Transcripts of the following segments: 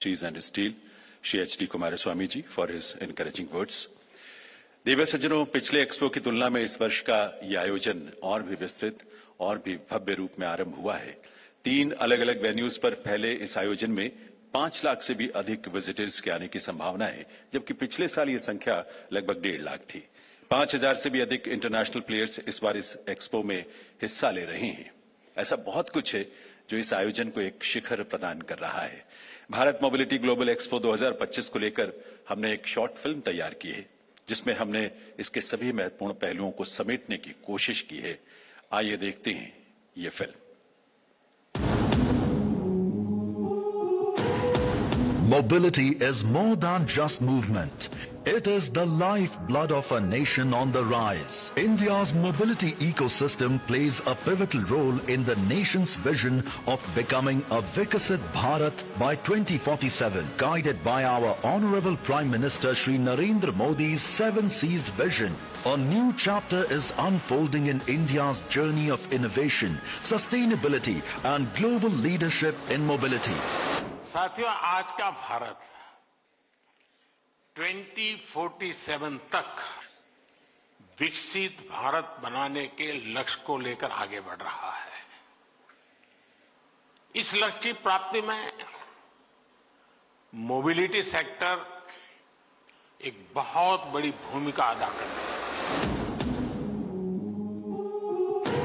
Industries and Steel, Shri H.D. Kumaraswamy ji for his encouraging words. देवी सज्जनों, पिछले expo की तुलना में इस वर्ष का ये आयोजन और भी विस्तृत और भी भव्य रूप में आरंभ हुआ है। 3 अलग-अलग वेन्यूज पर फैले इस आयोजन में 5 लाख से भी अधिक विजिटर्स के आने की संभावना है, जबकि पिछले साल ये संख्या लगभग 1.5 लाख थी। 5000 से भी अधिक इंटरनेशनल प्लेयर्स इस बार इस एक्सपो में हिस्सा ले रहे हैं। ऐसा बहुत कुछ है जो इस आयोजन को एक शिखर प्रदान कर रहा है। भारत मोबिलिटी ग्लोबल एक्सपो 2025 को लेकर हमने एक शॉर्ट फिल्म तैयार की है, जिसमें हमने इसके सभी महत्वपूर्ण पहलुओं को समेटने की कोशिश की है। आइए देखते हैं ये film. Mobility is more than just movement. It is the lifeblood of a nation on the rise. India's mobility ecosystem plays a pivotal role in the nation's vision of becoming a Vikasit Bharat by 2047, guided by our Honorable Prime Minister Shri Narendra Modi's 7 C's vision. A new chapter is unfolding in India's journey of innovation, sustainability and global leadership in mobility. साथियों, आज का भारत 2047 तक विकसित भारत बनाने के लक्ष्य को लेकर आगे बढ़ रहा है। इस लक्ष्य की प्राप्ति में मोबिलिटी सेक्टर एक बहुत बड़ी भूमिका अदा कर रहा है।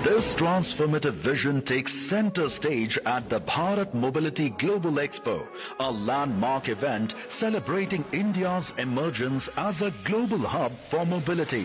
This transformative vision takes center stage at the Bharat Mobility Global Expo, a landmark event celebrating India's emergence as a global hub for mobility.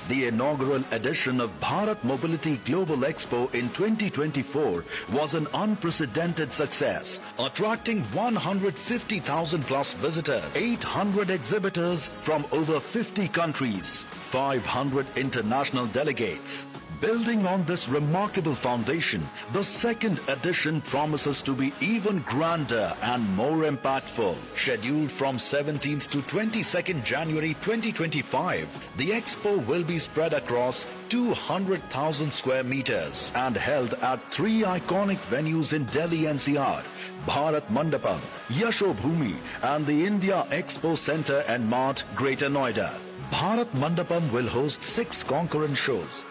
The inaugural edition of Bharat Mobility Global Expo in 2024 was an unprecedented success, attracting 150,000 plus visitors, 800 exhibitors from over 50 countries, 500 international delegates. Building on this remarkable foundation, the second edition promises to be even grander and more impactful. Scheduled from 17th to 22nd January 2025, the expo will be spread across 200,000 square meters and held at 3 iconic venues in Delhi NCR, Bharat Mandapam, Yashobhoomi and the India Expo Center and Mart, Greater Noida. Bharat Mandapam will host 6 concurrent shows.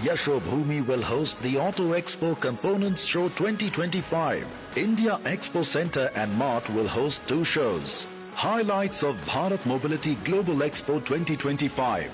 Yashobhoomi will host the Auto Expo Components Show 2025. India Expo Center and Mart will host 2 shows. Highlights of Bharat Mobility Global Expo 2025.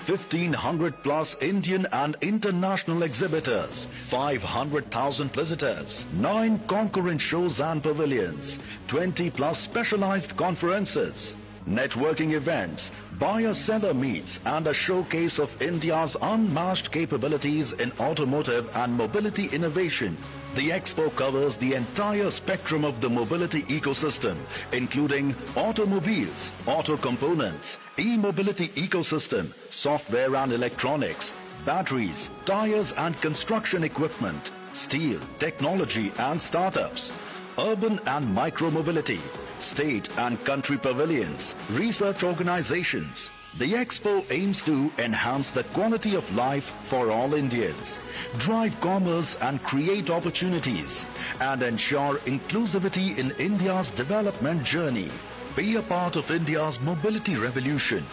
1,500 plus Indian and international exhibitors, 500,000 visitors, 9 concurrent shows and pavilions, 20 plus specialized conferences, networking events, buyer-seller meets and a showcase of India's unmatched capabilities in automotive and mobility innovation. The expo covers the entire spectrum of the mobility ecosystem, including automobiles, auto components, e-mobility ecosystem, software and electronics, batteries, tires and construction equipment, steel, technology and startups, urban and micro-mobility, state and country pavilions, research organizations. The expo aims to enhance the quality of life for all Indians, drive commerce and create opportunities, and ensure inclusivity in India's development journey. Be a part of India's mobility revolution,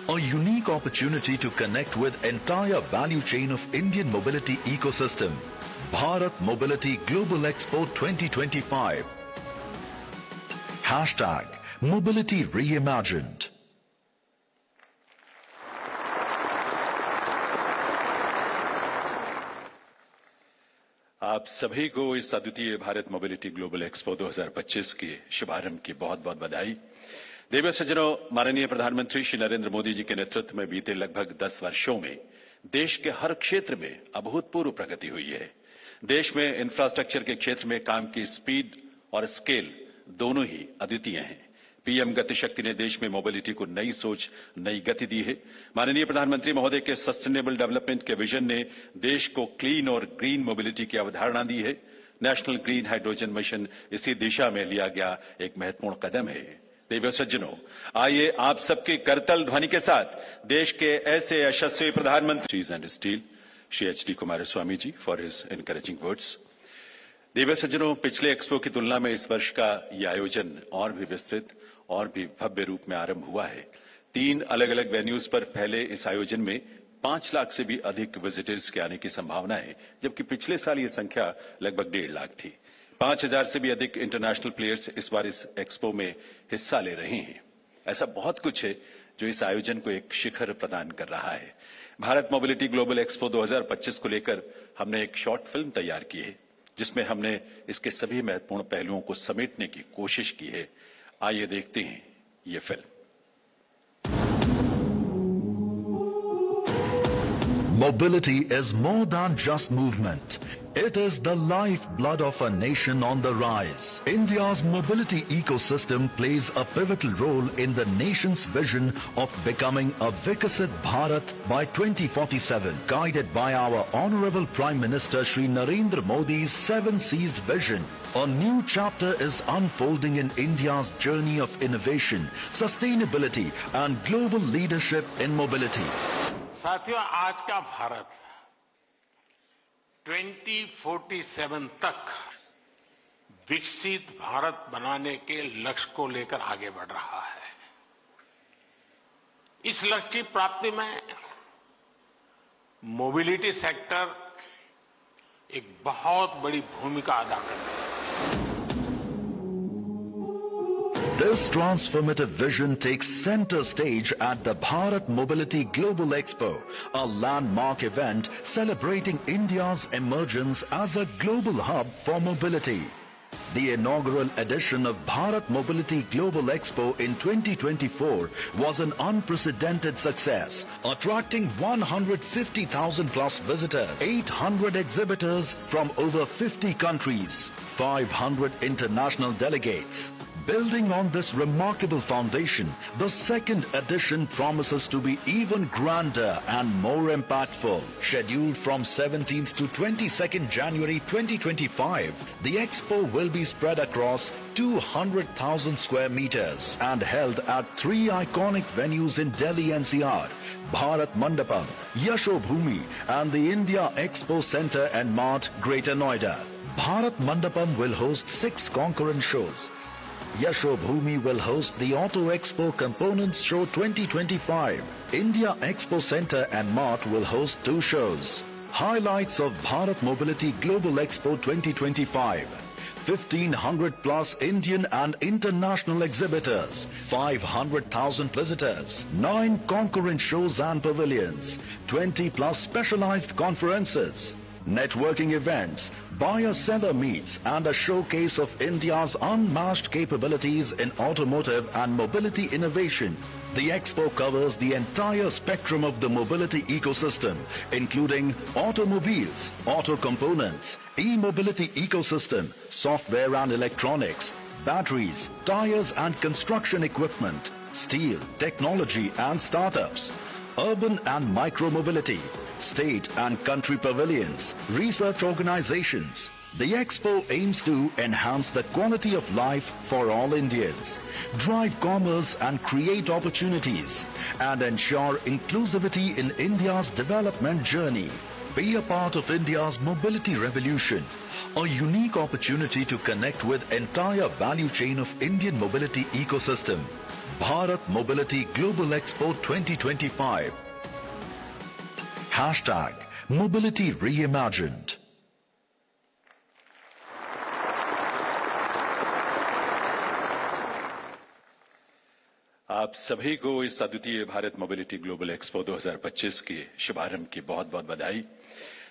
a unique opportunity to connect with entire value chain of Indian mobility ecosystem. Bharat Mobility Global Expo 2025. Hashtag Mobility Reimagined. आप सभी को इस अद्वितीय Bharat mobility global expo 2025 के शुभारंभ की बहुत-बहुत बधाई। देवी सज्जनों, माननीय प्रधानमंत्री श्री नरेंद्र मोदी जी के नेतृत्व में बीते लगभग 10 वर्षों में देश के हर क्षेत्र में अभूतपूर्व प्रगति हुई है। देश में इंफ्रास्ट्रक्चर के क्षेत्र में काम की स्पीड और स्केल दोनों ही अद्वितीय हैं। पीएम गति शक्ति ने देश में मोबिलिटी को नई सोच, नई गति दी है। माननीय प्रधानमंत्री महोदय के सस्टेनेबल डेवलपमेंट के विजन ने देश को क्लीन और ग्रीन मोबिलिटी की अवधारणा दी है। नेशनल ग्रीन हाइड्रोजन मिशन इसी दिशा में लिया गया एक महत्वपूर्ण कदम है। देवी सज्जनों, आइए आप सबके करतल ध्वनि के साथ देश के ऐसे यशस्वी प्रधानमंत्री and steel Shri H.D. Kumaraswamy ji for his encouraging words. देवी सज्जनों, पिछले एक्सपो की तुलना में इस वर्ष का ये आयोजन और भी विस्तृत और भी भव्य रूप में आरंभ हुआ है। 3 अलग अलग वेन्यूज पर फैले इस आयोजन में 5 लाख से भी अधिक विजिटर्स के आने की संभावना है, जबकि पिछले साल ये संख्या लगभग 1.5 लाख थी। 5000 से भी अधिक इंटरनेशनल प्लेयर्स इस बार इस एक्सपो में हिस्सा ले रहे हैं। ऐसा बहुत कुछ है जो इस आयोजन को एक शिखर प्रदान कर रहा है। भारत मोबिलिटी ग्लोबल एक्सपो 2025 को लेकर हमने एक शॉर्ट फिल्म तैयार की है, जिसमें हमने इसके सभी महत्वपूर्ण पहलुओं को समेटने की कोशिश की है। आइए देखते हैं ये film. Mobility is more than just movement. It is the lifeblood of a nation on the rise. India's mobility ecosystem plays a pivotal role in the nation's vision of becoming a Vikasit Bharat by 2047, guided by our Honorable Prime Minister Shri Narendra Modi's 7 C's vision. A new chapter is unfolding in India's journey of innovation, sustainability and global leadership in mobility. साथियों, आज का भारत 2047 तक विकसित भारत बनाने के लक्ष्य को लेकर आगे बढ़ रहा है। इस लक्ष्य की प्राप्ति में मोबिलिटी सेक्टर एक बहुत बड़ी भूमिका अदा कर रहा है। This transformative vision takes center stage at the Bharat Mobility Global Expo, a landmark event celebrating India's emergence as a global hub for mobility. The inaugural edition of Bharat Mobility Global Expo in 2024 was an unprecedented success, attracting 150,000 plus visitors, 800 exhibitors from over 50 countries, 500 international delegates. Building on this remarkable foundation, the second edition promises to be even grander and more impactful. Scheduled from 17th to 22nd January 2025, the expo will be spread across 200,000 square meters and held at 3 iconic venues in Delhi NCR, Bharat Mandapam, Yashobhoomi and the India Expo Center and Mart, Greater Noida. Bharat Mandapam will host 6 concurrent shows. Yashobhoomi will host the Auto Expo Components Show 2025. India Expo Center and Mart will host 2 shows. Highlights of Bharat Mobility Global Expo 2025. 1,500 plus Indian and international exhibitors, 500,000 visitors, 9 concurrent shows and pavilions, 20 plus specialized conferences, networking events, buyer-seller meets and a showcase of India's unmatched capabilities in automotive and mobility innovation. The expo covers the entire spectrum of the mobility ecosystem, including automobiles, auto components, e-mobility ecosystem, software and electronics, batteries, tires and construction equipment, steel, technology and startups, urban and micro-mobility, state and country pavilions, research organizations. The expo aims to enhance the quality of life for all Indians, drive commerce and create opportunities, and ensure inclusivity in India's development journey. Be a part of India's mobility revolution, a unique opportunity to connect with entire value chain of Indian mobility ecosystem. Bharat Mobility Global Expo 2025. Hashtag Mobility Reimagined. आप सभी को इस अद्वितीय Bharat mobility global expo 2025 के शुभारंभ की बहुत बहुत बधाई।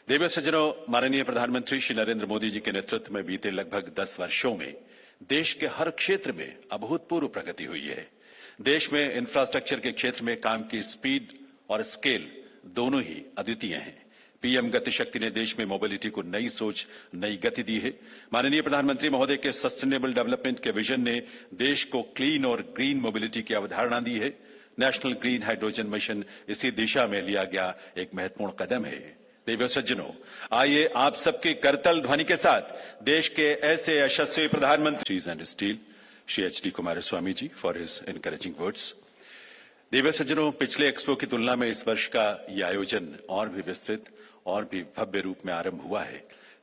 देवी सज्जनों, माननीय प्रधानमंत्री श्री नरेंद्र मोदी जी के नेतृत्व में बीते लगभग 10 वर्षों में देश के हर क्षेत्र में अभूतपूर्व प्रगति हुई है। देश में इंफ्रास्ट्रक्चर के क्षेत्र में काम की स्पीड और स्केल दोनों ही अद्वितीय हैं। पीएम गति शक्ति ने देश में मोबिलिटी को नई सोच, नई गति दी है। माननीय प्रधानमंत्री महोदय के सस्टेनेबल डेवलपमेंट के विजन ने देश को क्लीन और ग्रीन मोबिलिटी की अवधारणा दी है। नेशनल ग्रीन हाइड्रोजन मिशन इसी दिशा में लिया गया एक महत्वपूर्ण कदम है। देवी सज्जनों, आइए आप सबके करतल ध्वनि के साथ देश के ऐसे यशस्वी प्रधानमंत्री and steel Shri H D Kumaraswamy ji for his encouraging words. देवी सज्जनों, पिछले एक्सपो की तुलना में इस वर्ष का ये आयोजन और भी विस्तृत और भी भव्य रूप में आरंभ हुआ है।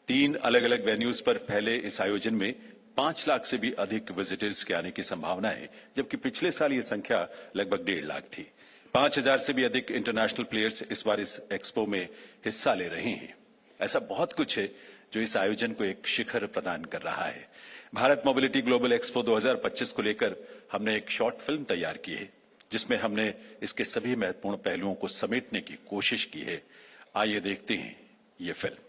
3 अलग अलग वेन्यूज पर फैले इस आयोजन में 5 लाख से भी अधिक विजिटर्स के आने की संभावना है, जबकि पिछले साल ये संख्या लगभग 1.5 लाख थी। 5,000 से भी अधिक इंटरनेशनल प्लेयर्स इस बार इस एक्सपो में हिस्सा ले रहे हैं। ऐसा बहुत कुछ है जो इस आयोजन को एक शिखर प्रदान कर रहा है। भारत मोबिलिटी ग्लोबल एक्सपो 2025 को लेकर हमने एक शॉर्ट फिल्म तैयार की है, जिसमें हमने इसके सभी महत्वपूर्ण पहलुओं को समेटने की कोशिश की है। आइए देखते हैं ये film.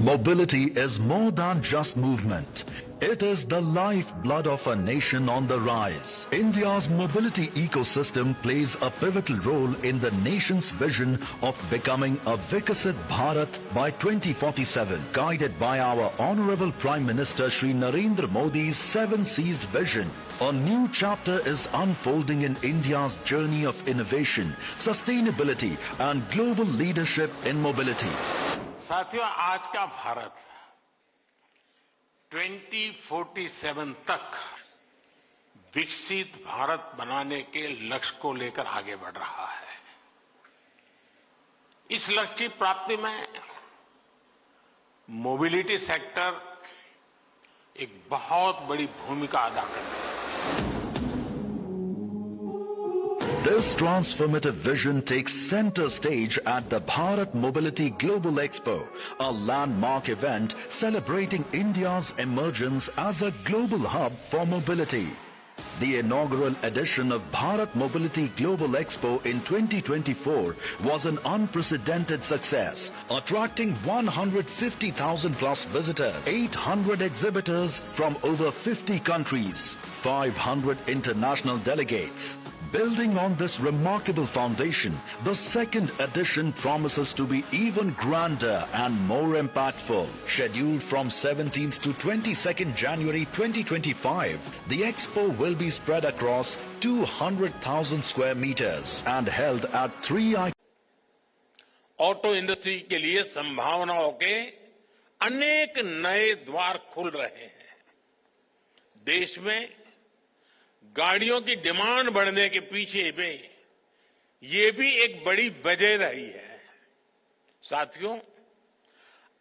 Mobility is more than just movement. It is the lifeblood of a nation on the rise. India's mobility ecosystem plays a pivotal role in the nation's vision of becoming a Vikasit Bharat by 2047, guided by our Honorable Prime Minister Shri Narendra Modi's 7 C's vision. A new chapter is unfolding in India's journey of innovation, sustainability and global leadership in mobility. साथियों, आज का भारत 2047 तक विकसित भारत बनाने के लक्ष्य को लेकर आगे बढ़ रहा है। इस लक्ष्य की प्राप्ति में मोबिलिटी सेक्टर एक बहुत बड़ी भूमिका अदा कर रहा है। This transformative vision takes center stage at the Bharat Mobility Global Expo, a landmark event celebrating India's emergence as a global hub for mobility. The inaugural edition of Bharat Mobility Global Expo in 2024 was an unprecedented success, attracting 150,000 plus visitors, 800 exhibitors from over 50 countries, 500 international delegates. Building on this remarkable foundation, the second edition promises to be even grander and more impactful. Scheduled from 17th to 22nd January 2025, the expo will be spread across 200,000 square meters and held at 3 auto industry के लिए संभावनाओं के अनेक नए द्वार खुल रहे हैं। देश में गाड़ियों की डिमांड बढ़ने के पीछे में ये भी एक बड़ी वजह रही है। साथियों,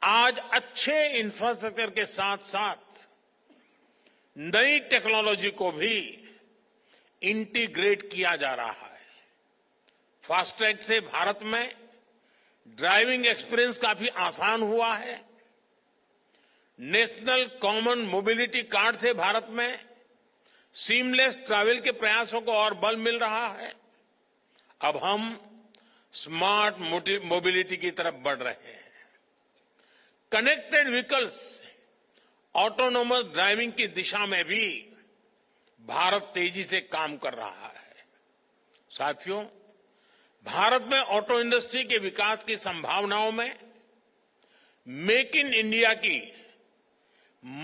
आज अच्छे इंफ्रास्ट्रक्चर के साथ साथ नई टेक्नोलॉजी को भी इंटीग्रेट किया जा रहा है। फास्टैग से भारत में ड्राइविंग एक्सपीरियंस काफी आसान हुआ है। नेशनल कॉमन मोबिलिटी कार्ड से भारत में सीमलेस ट्रैवल के प्रयासों को और बल मिल रहा है। अब हम स्मार्ट मोबिलिटी की तरफ बढ़ रहे हैं। कनेक्टेड व्हीकल्स, ऑटोनोमस ड्राइविंग की दिशा में भी भारत तेजी से काम कर रहा है। साथियों, भारत में ऑटो इंडस्ट्री के विकास की संभावनाओं में मेक इन इंडिया की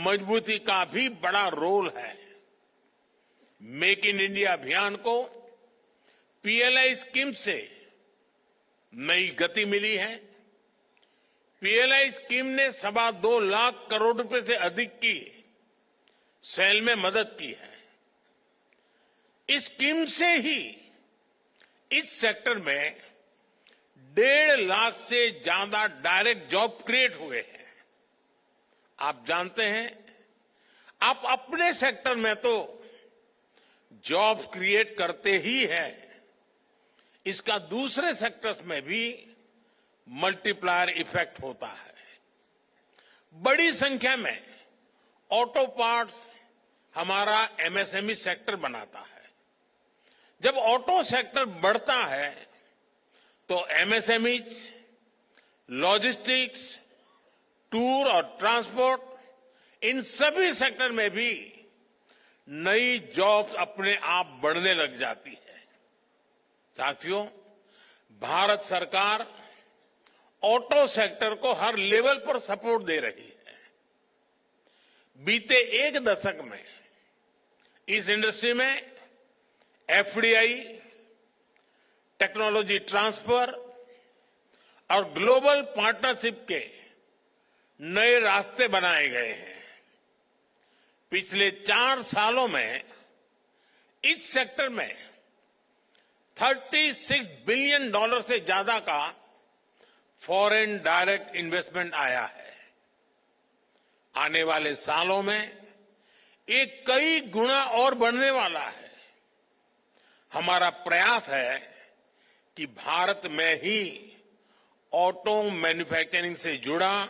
मजबूती का भी बड़ा रोल है। मेक इन इंडिया अभियान को पीएलआई स्कीम से नई गति मिली है। पीएलआई स्कीम ने 2.25 लाख करोड़ रुपए से अधिक की सेल में मदद की है। इस स्कीम से ही इस सेक्टर में 1.5 लाख से ज्यादा डायरेक्ट जॉब क्रिएट हुए हैं। आप जानते हैं, आप अपने सेक्टर में तो जॉब्स क्रिएट करते ही है, इसका दूसरे सेक्टर्स में भी मल्टीप्लायर इफेक्ट होता है। बड़ी संख्या में ऑटो पार्ट्स हमारा एमएसएमई सेक्टर बनाता है। जब ऑटो सेक्टर बढ़ता है तो एमएसएमईज, लॉजिस्टिक्स, टूर और ट्रांसपोर्ट, इन सभी सेक्टर में भी नई जॉब्स अपने आप बढ़ने लग जाती है। साथियों, भारत सरकार ऑटो सेक्टर को हर लेवल पर सपोर्ट दे रही है। बीते 1 दशक में इस इंडस्ट्री में एफडीआई, टेक्नोलॉजी ट्रांसफर और ग्लोबल पार्टनरशिप के नए रास्ते बनाए गए हैं। पिछले 4 सालों में इस सेक्टर में $36 बिलियन से ज्यादा का फॉरेन डायरेक्ट इन्वेस्टमेंट आया है। आने वाले सालों में ये कई गुना और बढ़ने वाला है। हमारा प्रयास है कि भारत में ही ऑटो मैन्युफैक्चरिंग से जुड़ा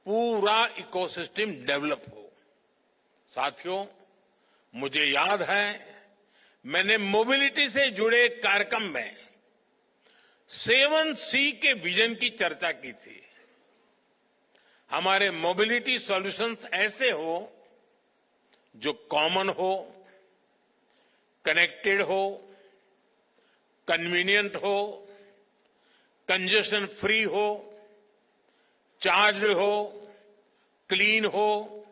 पूरा इकोसिस्टम डेवलप हो। साथियों, मुझे याद है मैंने मोबिलिटी से जुड़े कार्यक्रम में 7C के विजन की चर्चा की थी। हमारे मोबिलिटी सॉल्यूशंस ऐसे हो जो कॉमन हो, कनेक्टेड हो, कन्वीनियंट हो, कंजेशन फ्री हो, चार्ज हो, क्लीन हो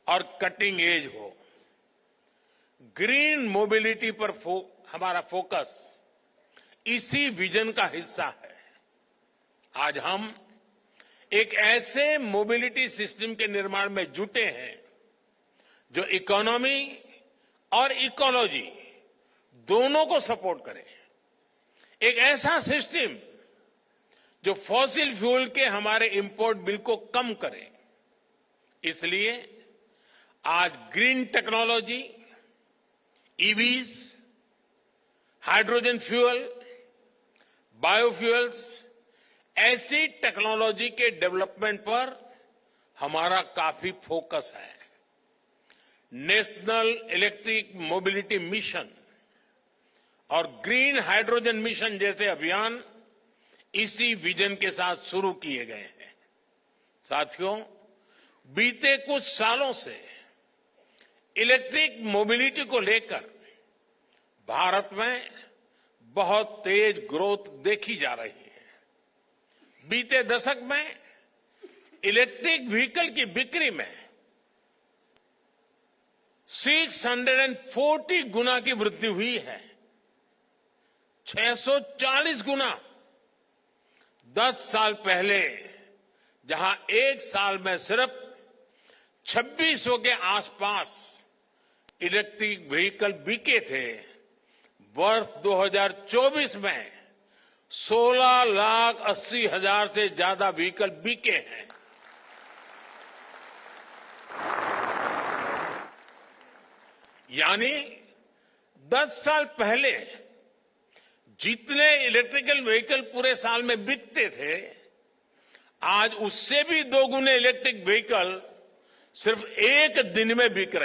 और कटिंग एज हो। ग्रीन मोबिलिटी पर हमारा फोकस इसी विजन का हिस्सा है। आज हम एक ऐसे मोबिलिटी सिस्टम के निर्माण में जुटे हैं जो इकोनॉमी और इकोलॉजी दोनों को सपोर्ट करे। एक ऐसा सिस्टम जो फॉसिल फ्यूल के हमारे इंपोर्ट बिल को कम करे। इसलिए आज green technology, EVs, hydrogen fuel, biofuels ऐसी टेक्नोलॉजी के डेवलपमेंट पर हमारा काफी फोकस है। नेशनल इलेक्ट्रिक मोबिलिटी मिशन और ग्रीन हाइड्रोजन मिशन जैसे अभियान इसी विजन के साथ शुरू किए गए हैं। साथियों, बीते कुछ सालों से इलेक्ट्रिक मोबिलिटी को लेकर भारत में बहुत तेज ग्रोथ देखी जा रही है। बीते दशक में इलेक्ट्रिक व्हीकल की बिक्री में 640 गुना की वृद्धि हुई है। 640 गुना। 10 साल पहले जहां एक साल में सिर्फ 2600 के आसपास इलेक्ट्रिक व्हीकल बिके थे, वर्ष 2024 में 16,80,000 से ज्यादा व्हीकल बिके हैं। यानी 10 साल पहले जितने इलेक्ट्रिकल व्हीकल पूरे साल में बिकते थे, आज उससे भी 2 गुने इलेक्ट्रिक व्हीकल सिर्फ एक दिन में बिक रहे हैं।